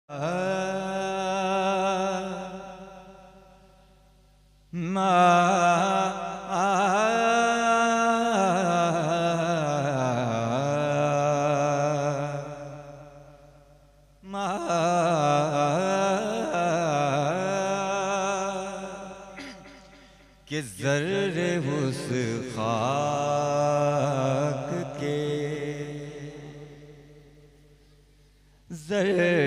कि ज़र्रे उस खाक के ज़र्रे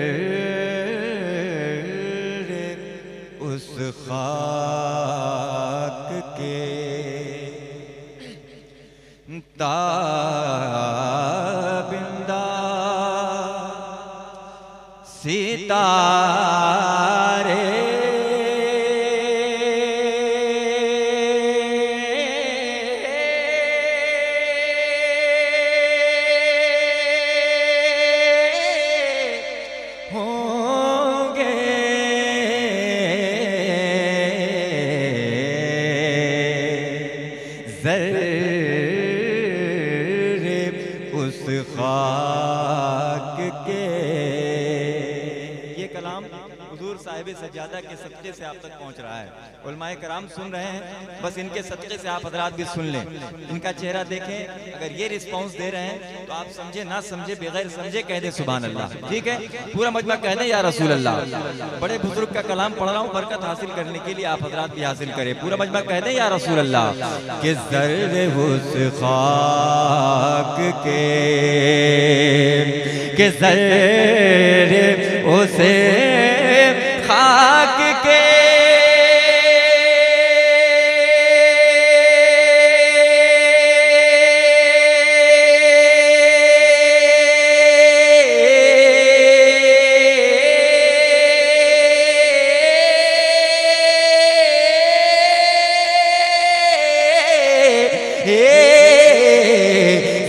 उस खाक के ताबिंदा सितारे ज़र्रे उस खाक के। ये कलाम हुजूर साहिब सज्जादा के सदक़े से आप तक पहुंच रहा है। उलमाए कराम सुन रहे हैं, बस इनके सदक़े से आप हज़रात भी सुन लें, इनका चेहरा देखें। अगर ये रिस्पॉन्स दे रहे हैं तो आप समझे ना समझे बगैर समझे कह दे सुभान अल्लाह। ठीक है, पूरा मजमा कह दें या रसूल अल्लाह। बड़े बुजुर्ग का कलाम पढ़ रहा हूँ, बरकत हासिल करने के लिए आप हज़रात भी हासिल करें। पूरा मजमा कह दें या रसूल अल्लाह। कि ज़र्रे उस खाक के, कि ज़र्रे उस खाक के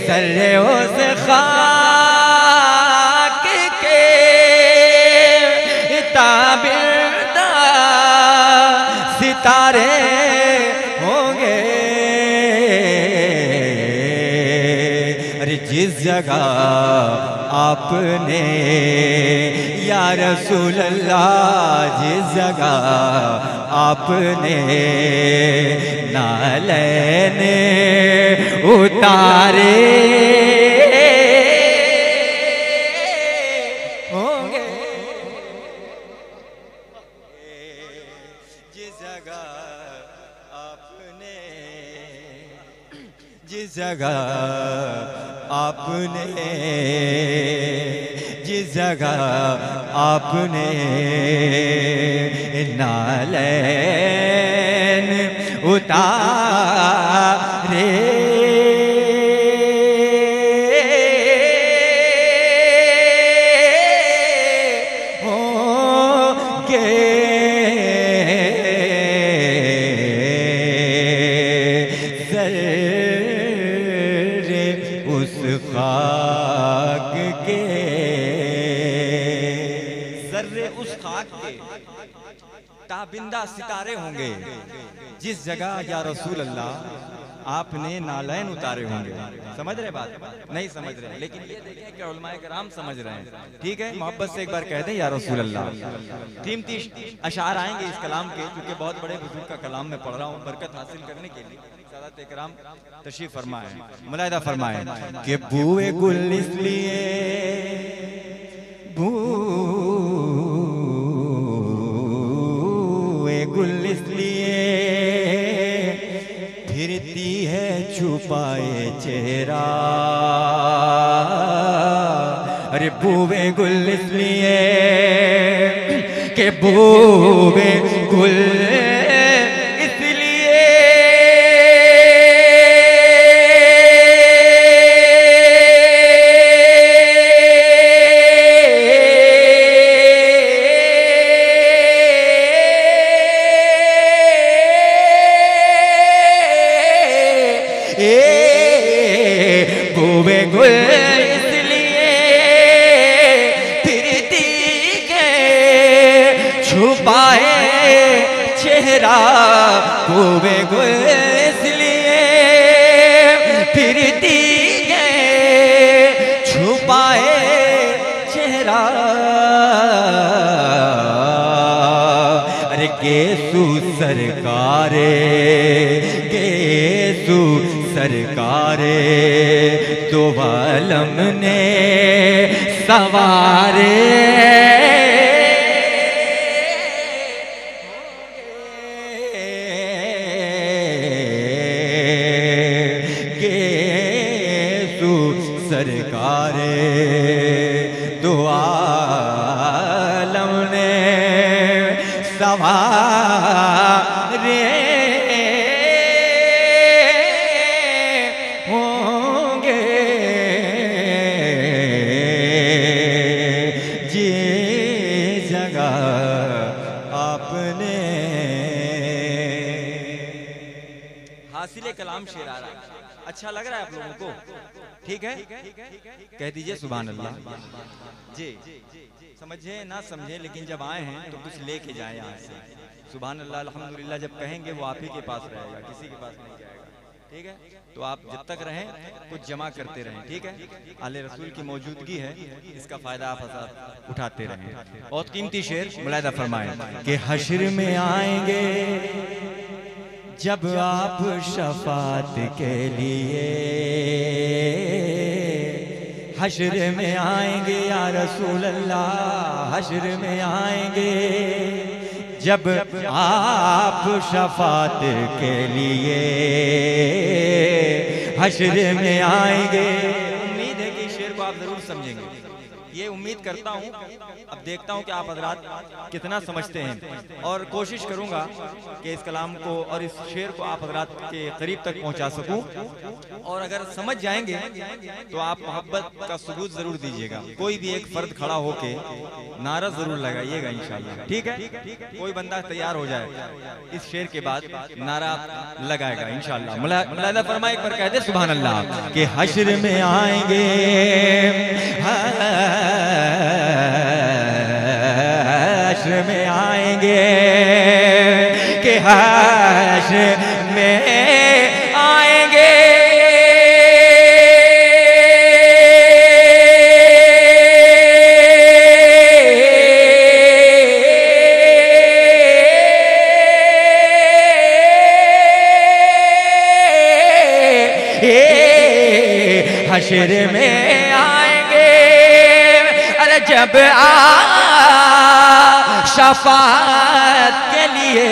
ज़र्रे उस खाक के ताबिंदा सितारे होंगे। अरे जिस जगह आपने या रसूल अल्लाह, जिस जगह आपने नालैन उतारे होंगे, जिस जगह आपने, जिस जगह आपने, जिस जगह आपने नालैन उतारे होंगे। ज़र्रे उस खाक के, ज़र्रे उस खाक के ताबिंदा सितारे होंगे। जिस जगह या रसूल अल्लाह आपने नालैन उतारे होंगे। समझ रहे बात? नहीं समझ रहे, लेकिन ये देखें कि उलमाए कराम समझ रहे हैं। ठीक है, मोहब्बत से एक बार कह दें या रसूल अल्लाह। कीमती अशार आएंगे इस कलाम के, क्योंकि बहुत बड़े बुजुर्ग का कलाम मैं पढ़ रहा हूँ। बरकत हासिल करने के लिए सादात इकराम तशरीफ फरमाए, मुलाहिदा फरमाए कि बूए गुल इसलिए, बूए गुल इसलिए फिरती है छुपाए चेहरा। अरे बूवे गुल इसलिए के बूवे गुल बूवे गुल इसलिए फिरती के छुपाए चेहरा। बूवे गुल इसलिए फिरती के छुपाए चेहरा। सरकारे, गेसु सरकारे, तो आलम ने सवारे, सरकारे, दो आलम ने सवारे होंगे, जिस जगह आपने। हासिले कलाम शेर आ रहा है, अच्छा लग रहा है आप लोगों को? ठीक है, कह दीजिए सुभान अल्लाह जी। समझे ना समझे, लेकिन जब आए हैं तो कुछ लेके जाए यहाँ से। सुभान अल्लाह अल्हम्दुलिल्लाह जब कहेंगे वो आप ही के पास रहेगा, किसी के पास नहीं जाएगा। ठीक है, तो आप जब तक रहें कुछ जमा करते रहें। ठीक है, आले रसूल की मौजूदगी है, इसका फायदा आप उठाते रहें। बहुत कीमती शेर मुलाहिदा फरमाएं कि हश्र में आएंगे जब आप शफात के लिए, हश्र में आएंगे या रसूल अल्लाह, हश्र में आएंगे जब आप शफात के लिए, हश्र में आएंगे। उम्मीद है कि शेर को आप जरूर समझेंगे, ये उम्मीद करता हूँ। अब देखता हूँ कि आप हजरात कितना समझते हैं, और कोशिश करूँगा कि इस कलाम को और इस शेर को आप हजरात के करीब तक पहुँचा सकूँ। और अगर समझ जाएंगे तो आप मोहब्बत का सबूत जरूर दीजिएगा। कोई भी एक फर्द खड़ा होके नारा जरूर लगाइएगा इंशाल्लाह। ठीक है, कोई बंदा तैयार हो जाए इस शेर के बाद नारा लगाएगा इंशाल्लाह। मुलाहिदा फरमाए, एक बार कह दे सुभान अल्लाह कि हश्र में आएंगे, हश्र में आएंगे, कि हश्र में आएंगे, हश्र में आएंगे। अरे जब शफात के लिए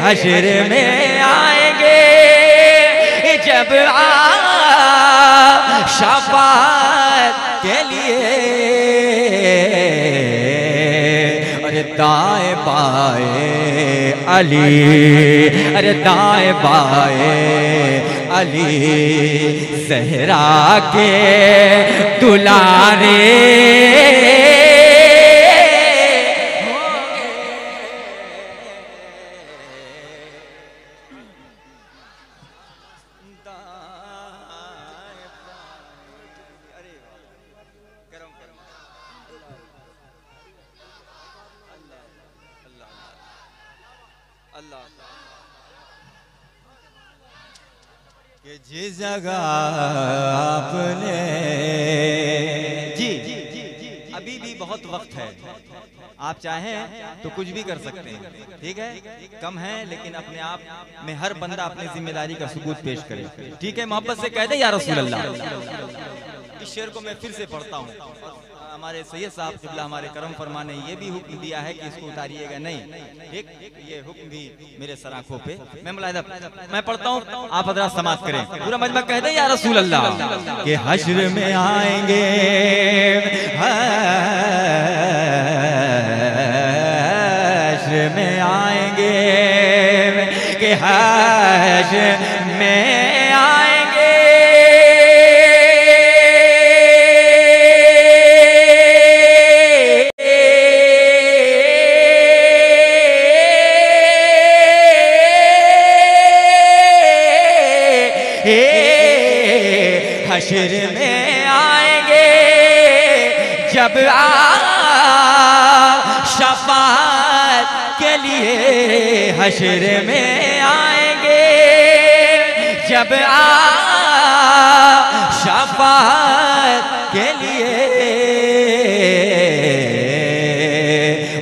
हश्र में आएंगे, जब शफात के लिए, अरे दाएं बाएं अली, अरे दाएं बाएं अली सहरा के दुलारे, कि जिस जगह आपने जी अभी भी बहुत वक्त है, आप चाहें तो कुछ भी कर सकते हैं। ठीक है, कम है लेकिन अपने आप में हर बंदा अपनी जिम्मेदारी का सबूत पेश करे। ठीक है, मोहब्बत से कह दे या रसूल अल्लाह। इस शेर को मैं फिर से पढ़ता हूँ। हमारे सैयद साहब क़िबला हमारे करम फरमा ने ये भी हुक्म दिया है कि इसको उतारिएगा नहीं। ठीक, ये हुक्म भी मेरे सर आंखों पे। मैं मुलाहिदा मैं पढ़ता हूँ, आप हज़रात समाअत करें। पूरा मजमा कह दे या रसूल अल्लाह के हश्र में आएंगे, हश्र में आएंगे, के हश्र में हश्र में आएंगे, जब शफाअत के लिए हश्र में आएंगे, जब शफाअत के लिए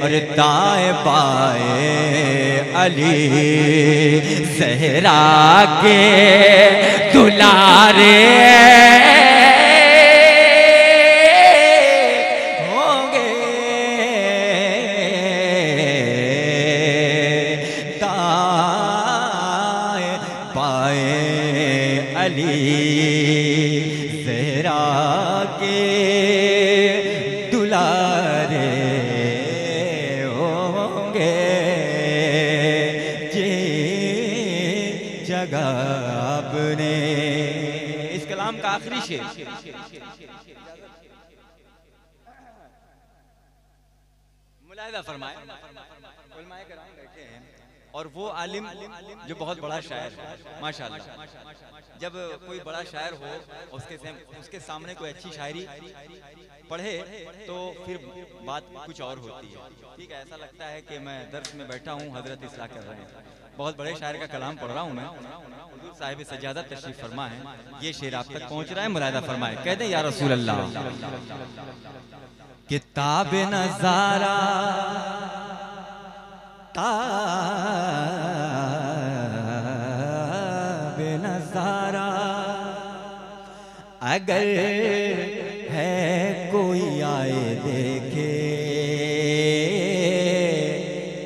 और दाएं बाएं अली सहरा के दुलारे होंगे। दाएं बाएं अली सहरा के दुलारे होंगे। जे जगह आपने, इस कलाम का आखिरी शेर, मुलाहिजा फरमाए, उलमाए कराम बैठे हैं और वो आलिम जो बहुत बड़ा शायर है माशाअल्लाह, जब कोई बड़ा शायर हो उसके सामने कोई अच्छी शायरी पढ़े तो फिर बात कुछ और होती है। ठीक है, ऐसा लगता है कि मैं दर्स में बैठा हूँ, हजरत इस्लाह कर रहे हैं, बहुत बड़े शायर का कलाम पढ़ रहा हूँ मैं। हुजूर साहिब सजादा तशरीफ फरमा है, ये शेर आप तक पहुँच रहा है, मुलाहिजा फरमाए। कह दें या रसूल अल्लाह, किताब नज़ारा ताब नज़ारा अगर है कोई आए देखे।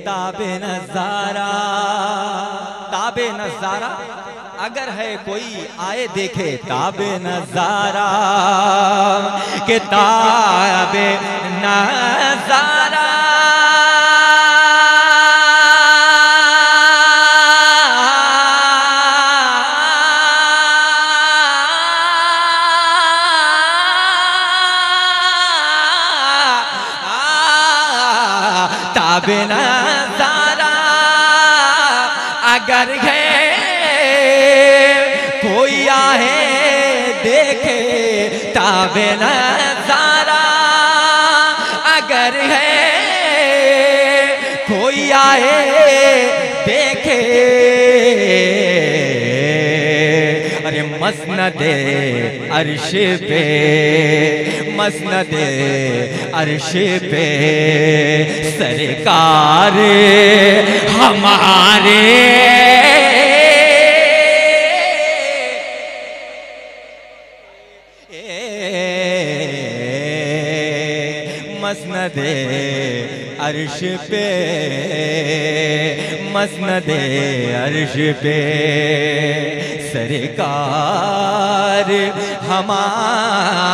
ताबे नज़ारा, ताबे नज़ारा अगर है कोई आए देखे। ताबे नज़ारा के ताबे नज़ारा ताबे नज़ारा अगर है कोई आए देखे। ताबे नज़ारा अगर है कोई आए देखे। अरे मसनदे अर्श पे, मसनदे अर्श पे सरकार हमारे मसनदे अर्श पे, मसनदे अर्श पे सरकार हमारे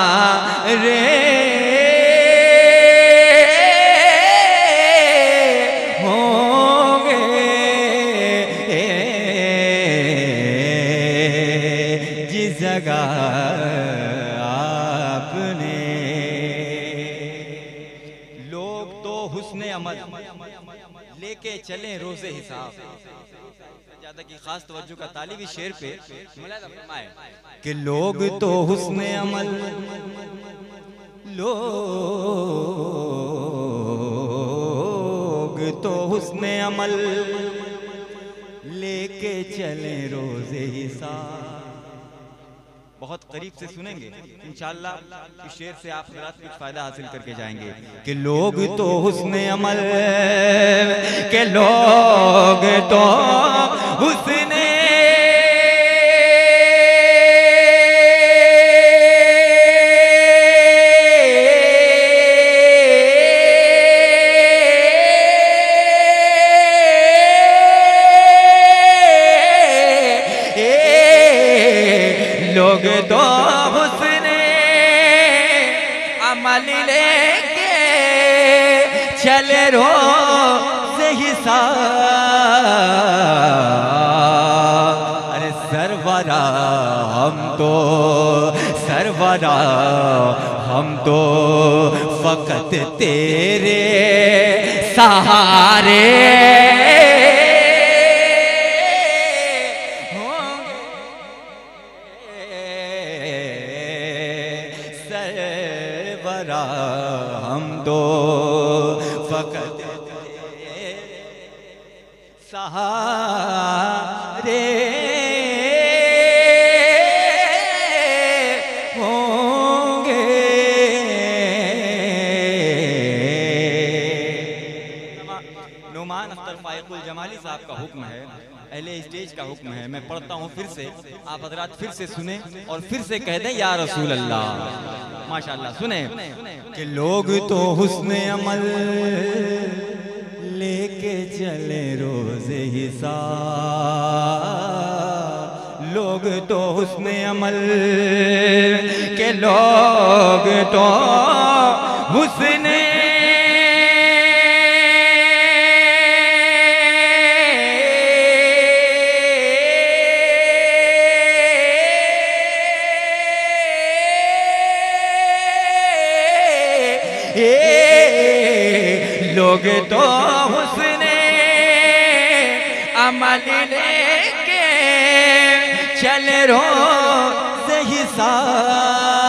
होंगे। जिस जगह आपने, लोग तो हुस्ने अमल लेके चले रोजे हिसाब। ज्यादा की खास तवज्जो का तालिबी शेर पे कि लोग तो हुस्ने अमल, लोग तो हुस्ने अमल लेके चले रोजे हिसाब। बहुत करीब से सुनेंगे इंशाअल्लाह, इस शेर से आप कुछ फायदा हासिल करके जाएंगे कि लोग तो हुस्ने अमल के, लोग तो हुस्ने लोग तो हुस्ने अमल लेके चले रोज़े हिसाब। अरे सरवरा हम तो, सरवरा हम तो फकत तेरे सहारे सरवरा हम तो फकत सहारे होंगे। नुमान अख्तर फाइकुल जमाली साहब का हुक्म है, अहले स्टेज का हुक्म है। मैं पढ़ता हूँ फिर से, आप हजरात फिर से सुने और फिर से कह दें या रसूल अल्लाह। माशाअल्लाह सुने कि लोग तो हुस्न अमल लेके चले रोज़े हिसाब, लोग तो हुस्न अमल के लोग तो हुस्न लोग तो हुस्ने अमल लेके चल रोज़े हिसाब।